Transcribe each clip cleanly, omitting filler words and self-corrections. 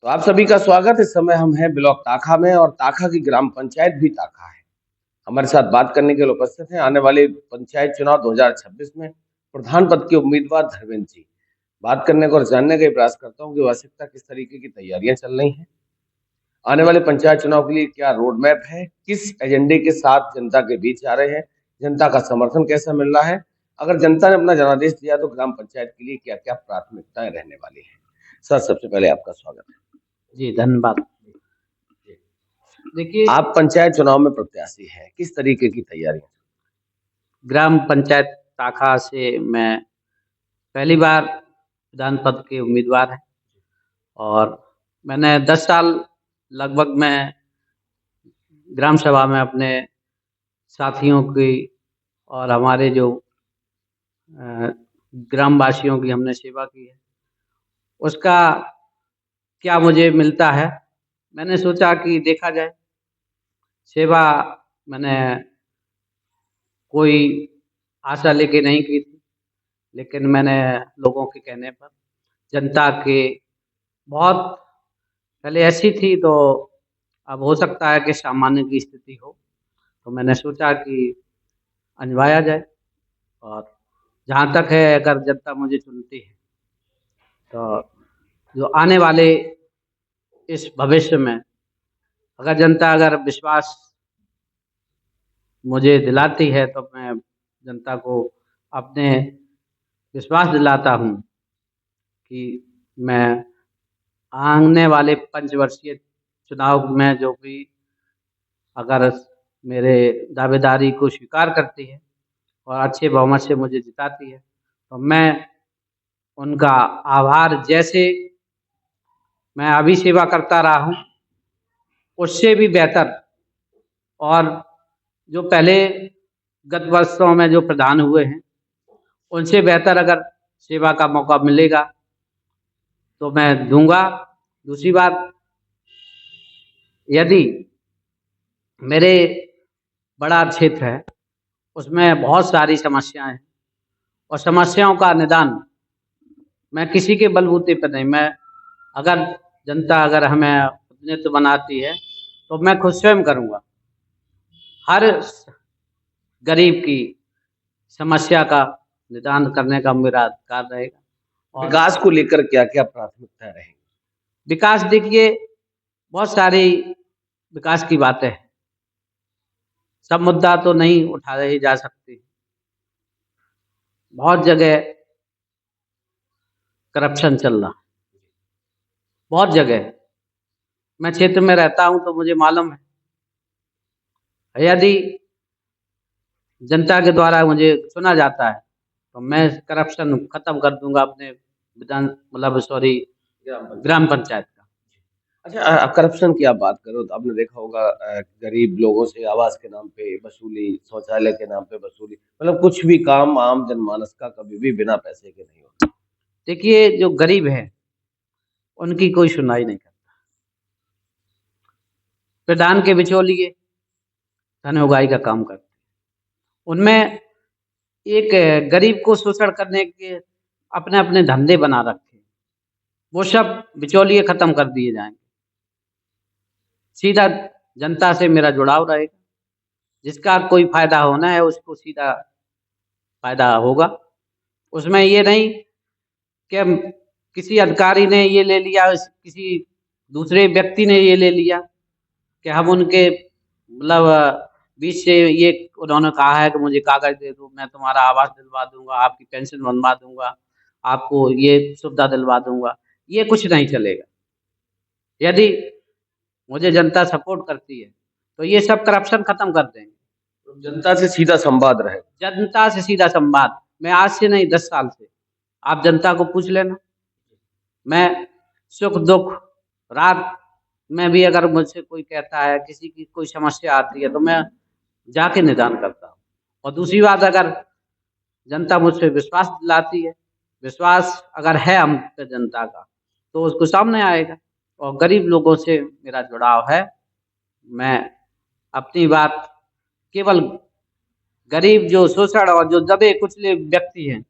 तो आप सभी का स्वागत। इस समय हम हैं ब्लॉक ताखा में और ताखा की ग्राम पंचायत भी ताखा है। हमारे साथ बात करने के लिए उपस्थित हैं आने वाले पंचायत चुनाव 2026 में प्रधान पद के उम्मीदवार धर्मेंद्र जी। बात करने को और जानने का ही प्रयास करता हूँ कि वास्तविकता किस तरीके की तैयारियां चल रही हैं, आने वाले पंचायत चुनाव के लिए क्या रोड मैप है, किस एजेंडे के साथ जनता के बीच आ रहे हैं, जनता का समर्थन कैसा मिल रहा है, अगर जनता ने अपना जनादेश दिया तो ग्राम पंचायत के लिए क्या क्या प्राथमिकताएं रहने वाली हैं। सर, सबसे पहले आपका स्वागत है। जी, धन्यवाद। देखिए, आप पंचायत चुनाव में प्रत्याशी हैं, किस तरीके की तैयारी? ग्राम पंचायत शाखा से मैं पहली बार प्रधान पद के उम्मीदवार हैं और मैंने 10 साल लगभग मैं ग्राम सभा में अपने साथियों की और हमारे जो ग्रामवासियों की हमने सेवा की है। उसका क्या मुझे मिलता है, मैंने सोचा कि देखा जाए। सेवा मैंने कोई आशा लेके नहीं की थी, लेकिन मैंने लोगों के कहने पर जनता के बहुत पहले ऐसी थी, तो अब हो सकता है कि सामान्य की स्थिति हो, तो मैंने सोचा कि अजमाया जाए। और जहाँ तक है, अगर जनता मुझे चुनती है तो जो आने वाले इस भविष्य में अगर जनता अगर विश्वास मुझे दिलाती है तो मैं जनता को अपने विश्वास दिलाता हूँ कि मैं आने वाले पंचवर्षीय चुनाव में जो भी अगर मेरे दावेदारी को स्वीकार करती है और अच्छे बहुमत से मुझे जिताती है तो मैं उनका आभार, जैसे मैं अभी सेवा करता रहा हूँ उससे भी बेहतर, और जो पहले गत वर्षों में जो प्रधान हुए हैं उनसे बेहतर अगर सेवा का मौका मिलेगा तो मैं दूंगा। दूसरी बात, यदि मेरे बड़ा क्षेत्र है उसमें बहुत सारी समस्याएं हैं और समस्याओं का निदान मैं किसी के बलबूते पर नहीं, मैं अगर जनता अगर हमें प्रतिनिधित्व बनाती है तो मैं खुद स्वयं करूँगा। हर गरीब की समस्या का निदान करने का मेरा अधिकार रहेगा। और विकास को लेकर क्या क्या प्राथमिकताएं रहेंगी? विकास, देखिए, बहुत सारी विकास की बातें हैं, सब मुद्दा तो नहीं उठाए जा सकते। बहुत जगह करप्शन चल रहा है, बहुत जगह। मैं क्षेत्र में रहता हूं तो मुझे मालूम है, यदि जनता के द्वारा मुझे चुना जाता है तो मैं करप्शन खत्म कर दूंगा अपने विधान मतलब सॉरी ग्राम पंचायत का। अच्छा, करप्शन की आप बात करो तो आपने देखा होगा गरीब लोगों से आवास के नाम पे वसूली, शौचालय के नाम पे वसूली, मतलब कुछ भी काम आम जनमानस का कभी भी बिना पैसे के नहीं होता। देखिए, जो गरीब है उनकी कोई सुनवाई नहीं करता। प्रधान के बिचौलिए धन उगाही का काम करते, उनमें एक गरीब को शोषण करने के अपने अपने धंधे बना रखे, वो सब बिचौलिए खत्म कर दिए जाएंगे। सीधा जनता से मेरा जुड़ाव रहेगा, जिसका कोई फायदा होना है उसको सीधा फायदा होगा। उसमें ये नहीं कि किसी अधिकारी ने ये ले लिया, किसी दूसरे व्यक्ति ने ये ले लिया कि हम उनके मतलब बीच से ये उन्होंने कहा है कि मुझे कागज दे दो, मैं तुम्हारा आवास दिलवा दूंगा, आपकी पेंशन बनवा दूंगा, आपको ये सुविधा दिलवा दूंगा। ये कुछ नहीं चलेगा। यदि मुझे जनता सपोर्ट करती है तो ये सब करप्शन खत्म कर देंगे। तो जनता से सीधा संवाद रहेगा। जनता से सीधा संवाद, मैं आज से नहीं 10 साल से, आप जनता को पूछ लेना। मैं सुख दुख रात में भी अगर मुझसे कोई कहता है, किसी की कोई समस्या आती है तो मैं जाके निदान करता हूँ। और दूसरी बात, अगर जनता मुझसे विश्वास दिलाती है, विश्वास अगर है हम पे जनता का, तो उसको सामने आएगा। और गरीब लोगों से मेरा जुड़ाव है। मैं अपनी बात केवल गरीब जो शोषण और जो दबे कुचले व्यक्ति हैं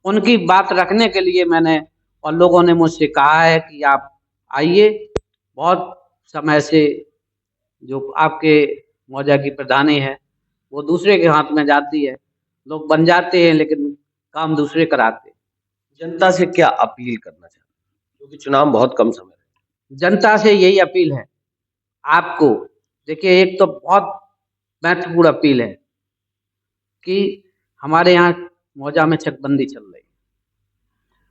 उनकी बात रखने के लिए मैंने, और लोगों ने मुझसे कहा है कि आप आइए, बहुत समय से जो आपके मौजा की प्रधानी है वो दूसरे के हाथ में जाती है, लोग बन जाते हैं लेकिन काम दूसरे कराते हैं। जनता से क्या अपील करना चाहते हैं, क्योंकि चुनाव बहुत कम समय है। जनता से यही अपील है आपको, देखिए एक तो बहुत महत्वपूर्ण अपील है कि हमारे यहाँ मौजा में चकबंदी चल रही है।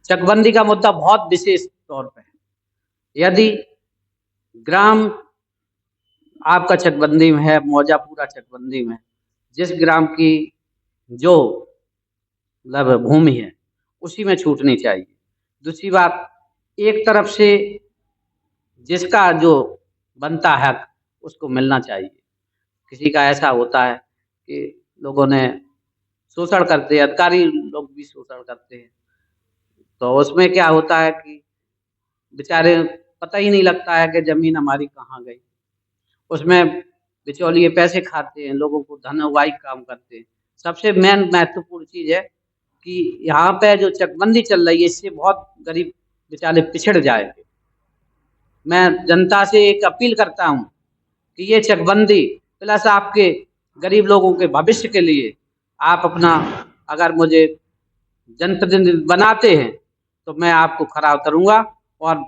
चकबंदी का मुद्दा बहुत विशेष तौर पे है। यदि ग्राम आपका चकबंदी में है, मौजा पूरा चकबंदी में है, जिस ग्राम की जो मतलब भूमि है उसी में छूटनी चाहिए। दूसरी बात, एक तरफ से जिसका जो बनता है उसको मिलना चाहिए। किसी का ऐसा होता है कि लोगों ने शोषण करते हैं, अधिकारी लोग भी शोषण करते हैं, तो उसमें क्या होता है कि बेचारे पता ही नहीं लगता है कि जमीन हमारी कहाँ गई। उसमें बिचौलिए पैसे खाते हैं, लोगों को धन उगाही काम करते हैं। सबसे मेन महत्वपूर्ण चीज़ है कि यहाँ पे जो चकबंदी चल रही है इससे बहुत गरीब बेचारे पिछड़ जाएंगे। मैं जनता से एक अपील करता हूँ कि ये चकबंदी प्लस आपके गरीब लोगों के भविष्य के लिए आप अपना, अगर मुझे जनप्रतिनिधि बनाते हैं तो मैं आपको खरा उतरूंगा और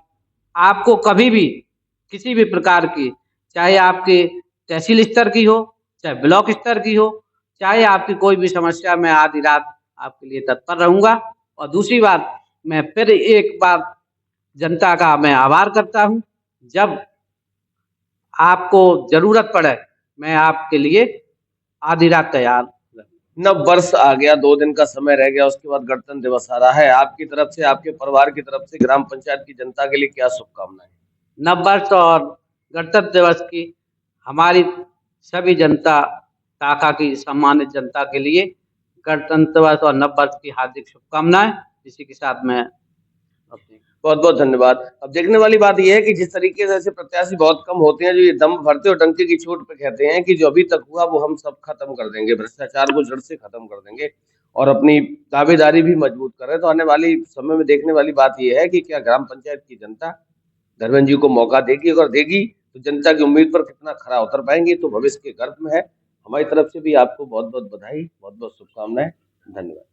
आपको कभी भी किसी भी प्रकार की, चाहे आपके तहसील स्तर की हो, चाहे ब्लॉक स्तर की हो, चाहे आपकी कोई भी समस्या, मैं आधी रात आपके लिए तत्पर रहूंगा। और दूसरी बात, मैं फिर एक बार जनता का मैं आभार करता हूं, जब आपको जरूरत पड़े मैं आपके लिए आधी रात तैयार रहूं। नव वर्ष आ गया, 2 दिन का समय रह गया, उसके बाद गणतंत्र दिवस आ रहा है। आपकी तरफ से, आपके परिवार की तरफ से ग्राम पंचायत की जनता के लिए क्या शुभकामनाएं? नव वर्ष और गणतंत्र दिवस की हमारी सभी जनता, काका की सम्मानित जनता के लिए गणतंत्र दिवस और नव वर्ष की हार्दिक शुभकामनाएं। इसी के साथ मैं अपनी बहुत बहुत धन्यवाद। अब देखने वाली बात यह है कि जिस तरीके से ऐसे प्रत्याशी बहुत कम होते हैं जो ये दम भरते और डंके की चोट पे कहते हैं कि जो अभी तक हुआ वो हम सब खत्म कर देंगे, भ्रष्टाचार को जड़ से खत्म कर देंगे और अपनी दावेदारी भी मजबूत कर रहे हैं। तो आने वाली समय में देखने वाली बात यह है कि क्या ग्राम पंचायत की जनता धर्मेंद्र जी को मौका देगी। अगर देगी तो जनता की उम्मीद पर कितना खरा उतर पाएंगे तो भविष्य के गर्भ में है। हमारी तरफ से भी आपको बहुत बहुत बधाई, बहुत बहुत शुभकामनाएं। धन्यवाद।